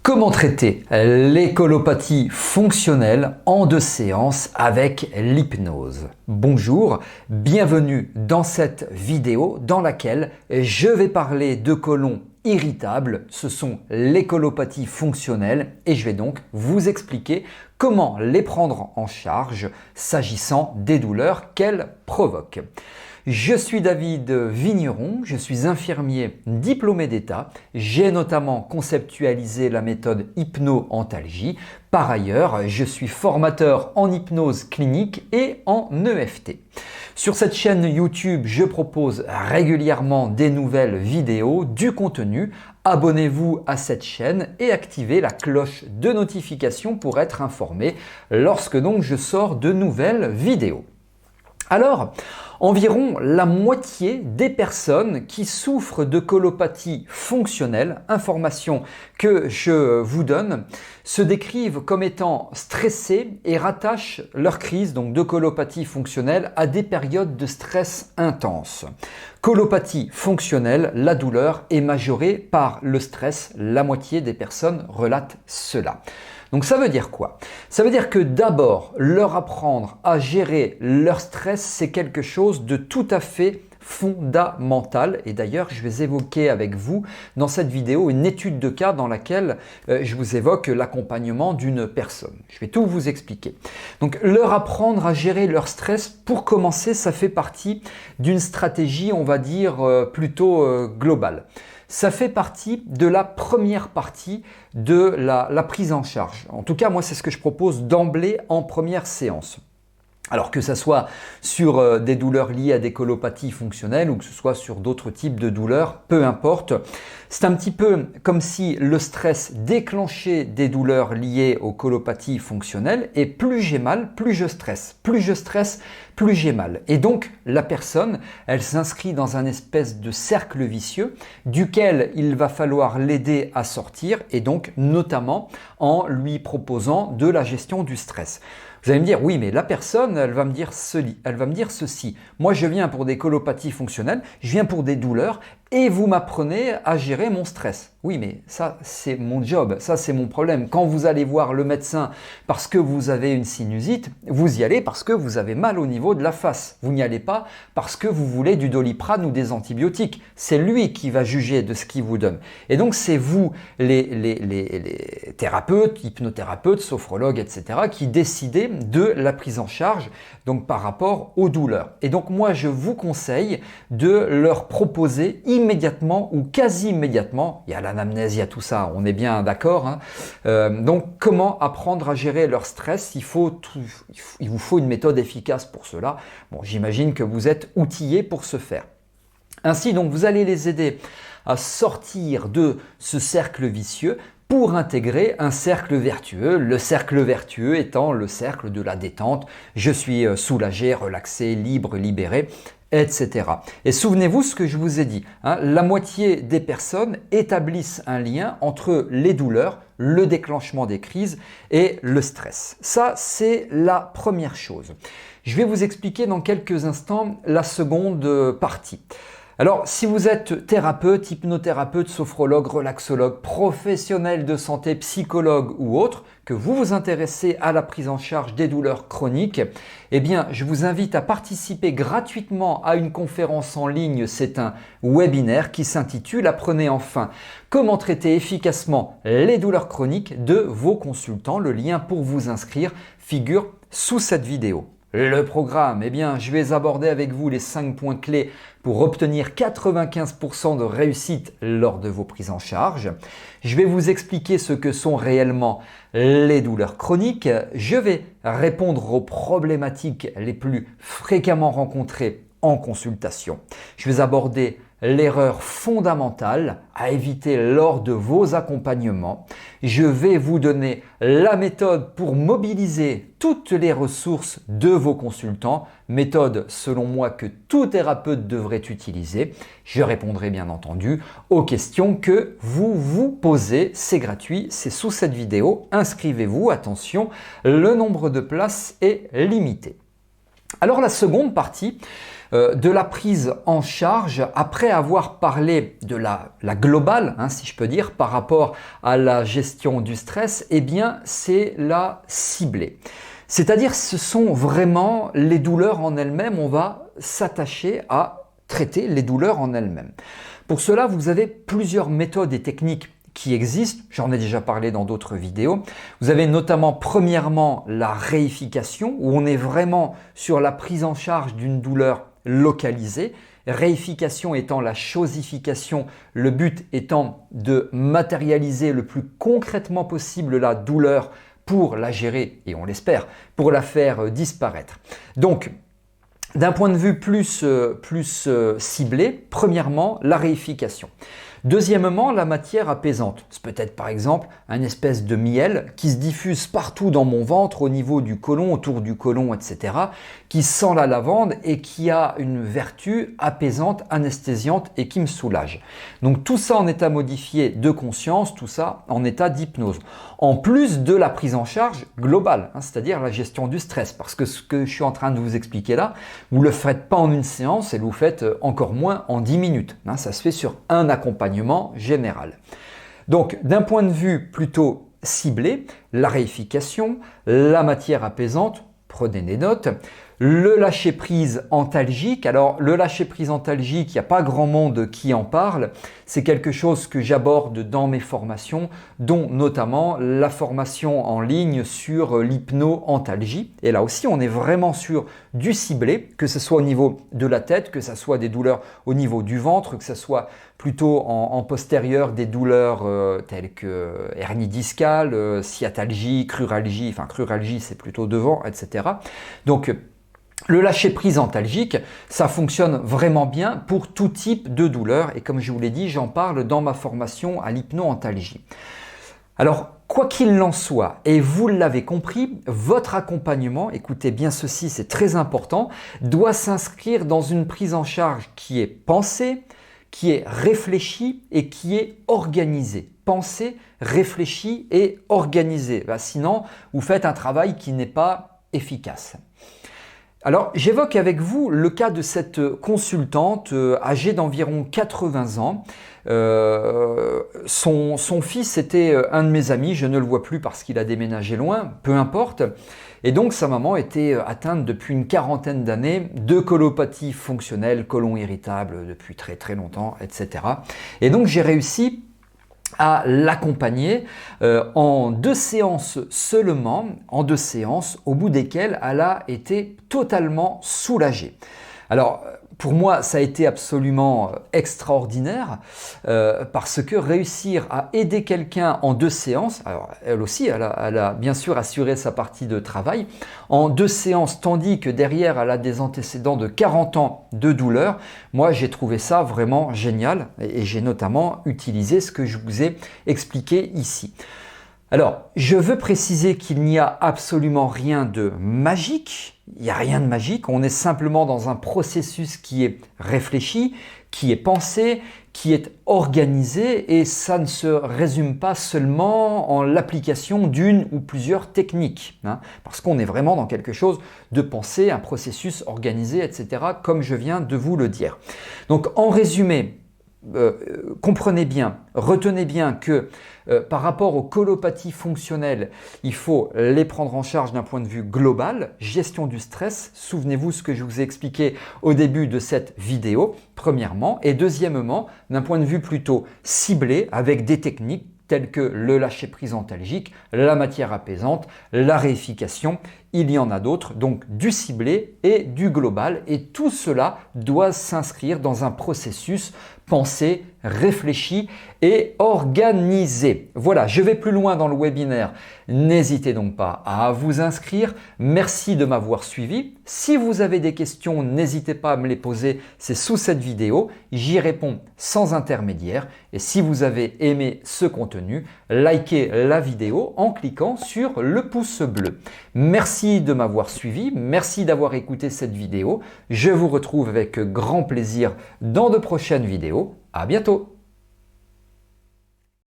Comment traiter les colopathie fonctionnelle en 2 séances avec l'hypnose? Bonjour, bienvenue dans cette vidéo dans laquelle je vais parler de côlon irritable. Ce sont les colopathies fonctionnelles et je vais donc vous expliquer comment les prendre en charge s'agissant des douleurs qu'elles provoquent. Je suis David Vigneron, je suis infirmier diplômé d'État. J'ai notamment conceptualisé la méthode hypno-antalgie. Par ailleurs, je suis formateur en hypnose clinique et en EFT. Sur cette chaîne YouTube, je propose régulièrement des nouvelles vidéos, du contenu. Abonnez-vous à cette chaîne et activez la cloche de notification pour être informé lorsque donc je sors de nouvelles vidéos. Alors, environ la moitié des personnes qui souffrent de colopathie fonctionnelle, information que je vous donne, se décrivent comme étant stressées et rattachent leur crise donc de colopathie fonctionnelle à des périodes de stress intense. Colopathie fonctionnelle, la douleur est majorée par le stress. La moitié des personnes relatent cela. Donc ça veut dire quoi? Ça veut dire que d'abord, leur apprendre à gérer leur stress, c'est quelque chose de tout à fait fondamental. Et d'ailleurs, je vais évoquer avec vous dans cette vidéo une étude de cas dans laquelle je vous évoque l'accompagnement d'une personne. Je vais tout vous expliquer. Donc, leur apprendre à gérer leur stress, pour commencer, ça fait partie d'une stratégie, on va dire, plutôt globale. Ça fait partie de la première partie de la prise en charge. En tout cas, moi, c'est ce que je propose d'emblée en première séance. Alors que ce soit sur des douleurs liées à des colopathies fonctionnelles ou que ce soit sur d'autres types de douleurs, peu importe. C'est un petit peu comme si le stress déclenchait des douleurs liées aux colopathies fonctionnelles et plus j'ai mal, plus je stresse. Plus je stresse, plus j'ai mal. Et donc la personne, elle s'inscrit dans un espèce de cercle vicieux duquel il va falloir l'aider à sortir et donc notamment en lui proposant de la gestion du stress. Vous allez me dire, oui, mais la personne, elle va me dire ceci. Moi, je viens pour des colopathies fonctionnelles, je viens pour des douleurs et vous m'apprenez à gérer mon stress. Oui, mais ça, c'est mon job, ça, c'est mon problème. Quand vous allez voir le médecin parce que vous avez une sinusite, vous y allez parce que vous avez mal au niveau de la face. Vous n'y allez pas parce que vous voulez du Doliprane ou des antibiotiques. C'est lui qui va juger de ce qu'il vous donne. Et donc, c'est vous, les thérapeutes, hypnothérapeutes, sophrologues, etc., qui décidez de la prise en charge donc par rapport aux douleurs. Et donc, moi, je vous conseille de leur proposer immédiatement ou quasi immédiatement, il y a l'anamnèse, il y a tout ça, on est bien d'accord, hein. Donc comment apprendre à gérer leur stress? Il vous faut une méthode efficace pour cela. Bon, j'imagine que vous êtes outillés pour ce faire. Ainsi, donc, vous allez les aider à sortir de ce cercle vicieux pour intégrer un cercle vertueux, le cercle vertueux étant le cercle de la détente. Je suis soulagé, relaxé, libre, libéré, etc. Et souvenez-vous ce que je vous ai dit, hein, la moitié des personnes établissent un lien entre les douleurs, le déclenchement des crises et le stress. Ça, c'est la première chose. Je vais vous expliquer dans quelques instants la seconde partie. Alors, si vous êtes thérapeute, hypnothérapeute, sophrologue, relaxologue, professionnel de santé, psychologue ou autre, que vous vous intéressez à la prise en charge des douleurs chroniques, eh bien, je vous invite à participer gratuitement à une conférence en ligne. C'est un webinaire qui s'intitule « Apprenez enfin comment traiter efficacement les douleurs chroniques de vos consultants ». Le lien pour vous inscrire figure sous cette vidéo. Le programme, eh bien, je vais aborder avec vous les 5 points clés pour obtenir 95% de réussite lors de vos prises en charge. Je vais vous expliquer ce que sont réellement les douleurs chroniques. Je vais répondre aux problématiques les plus fréquemment rencontrées en consultation. Je vais aborder l'erreur fondamentale à éviter lors de vos accompagnements. Je vais vous donner la méthode pour mobiliser toutes les ressources de vos consultants, méthode selon moi que tout thérapeute devrait utiliser. Je répondrai bien entendu aux questions que vous vous posez. C'est gratuit, c'est sous cette vidéo. Inscrivez-vous, attention, le nombre de places est limité. Alors la seconde partie, de la prise en charge après avoir parlé de la globale, hein, si je peux dire, par rapport à la gestion du stress, eh bien c'est la ciblée. C'est-à-dire ce sont vraiment les douleurs en elles-mêmes, on va s'attacher à traiter les douleurs en elles-mêmes. Pour cela, vous avez plusieurs méthodes et techniques qui existent, j'en ai déjà parlé dans d'autres vidéos. Vous avez notamment premièrement la réification, où on est vraiment sur la prise en charge d'une douleur localisée. Réification étant la chosification, le but étant de matérialiser le plus concrètement possible la douleur pour la gérer, et on l'espère, pour la faire disparaître. Donc, d'un point de vue plus ciblé, premièrement, la réification. Deuxièmement, la matière apaisante. C'est peut-être par exemple un espèce de miel qui se diffuse partout dans mon ventre, au niveau du côlon, autour du côlon, etc., qui sent la lavande et qui a une vertu apaisante, anesthésiante et qui me soulage. Donc tout ça en état modifié de conscience, tout ça en état d'hypnose. En plus de la prise en charge globale, hein, c'est-à-dire la gestion du stress. Parce que ce que je suis en train de vous expliquer là, vous ne le faites pas en une séance et vous le faites encore moins en 10 minutes. Hein, ça se fait sur un accompagnement général. Donc d'un point de vue plutôt ciblé, la réification, la matière apaisante, prenez des notes. Le lâcher-prise antalgique, alors le lâcher-prise antalgique, il n'y a pas grand monde qui en parle, c'est quelque chose que j'aborde dans mes formations, dont notamment la formation en ligne sur l'hypno-antalgie. Et là aussi, on est vraiment sur du ciblé, que ce soit au niveau de la tête, que ce soit des douleurs au niveau du ventre, que ce soit plutôt en postérieur des douleurs telles que hernie discale, sciatalgie, cruralgie, enfin cruralgie c'est plutôt devant, etc. Donc le lâcher-prise antalgique, ça fonctionne vraiment bien pour tout type de douleur et comme je vous l'ai dit, j'en parle dans ma formation à l'hypno-antalgie. Alors, quoi qu'il en soit, et vous l'avez compris, votre accompagnement, écoutez bien ceci, c'est très important, doit s'inscrire dans une prise en charge qui est pensée, qui est réfléchie et qui est organisée. Pensée, réfléchie et organisée. Sinon, vous faites un travail qui n'est pas efficace. Alors, j'évoque avec vous le cas de cette consultante âgée d'environ 80 ans. Son fils était un de mes amis, je ne le vois plus parce qu'il a déménagé loin, peu importe. Et donc, sa maman était atteinte depuis une quarantaine d'années de colopathie fonctionnelle, côlon irritable depuis très très longtemps, etc. Et donc, j'ai réussi à l'accompagner en 2 séances seulement, en 2 séances au bout desquelles elle a été totalement soulagée. Alors pour moi ça a été absolument extraordinaire parce que réussir à aider quelqu'un en 2 séances, alors elle aussi elle a bien sûr assuré sa partie de travail, en 2 séances tandis que derrière elle a des antécédents de 40 ans de douleur, moi j'ai trouvé ça vraiment génial et j'ai notamment utilisé ce que je vous ai expliqué ici. Alors, je veux préciser qu'il n'y a absolument rien de magique, il n'y a rien de magique, on est simplement dans un processus qui est réfléchi, qui est pensé, qui est organisé et ça ne se résume pas seulement en l'application d'une ou plusieurs techniques, hein, parce qu'on est vraiment dans quelque chose de pensé, un processus organisé, etc., comme je viens de vous le dire. Donc, en résumé, comprenez bien, retenez bien que par rapport aux colopathies fonctionnelles, il faut les prendre en charge d'un point de vue global, gestion du stress, souvenez-vous ce que je vous ai expliqué au début de cette vidéo, premièrement, et deuxièmement, d'un point de vue plutôt ciblé avec des techniques telles que le lâcher-prise antalgique, la matière apaisante, la réification, il y en a d'autres, donc du ciblé et du global, et tout cela doit s'inscrire dans un processus pensé, réfléchi et organisé. Voilà, je vais plus loin dans le webinaire, n'hésitez donc pas à vous inscrire. Merci de m'avoir suivi. Si vous avez des questions, n'hésitez pas à me les poser, c'est sous cette vidéo, j'y réponds sans intermédiaire. Et si vous avez aimé ce contenu, likez la vidéo en cliquant sur le pouce bleu. Merci de m'avoir suivi, merci d'avoir écouté cette vidéo. Je vous retrouve avec grand plaisir dans de prochaines vidéos. À bientôt!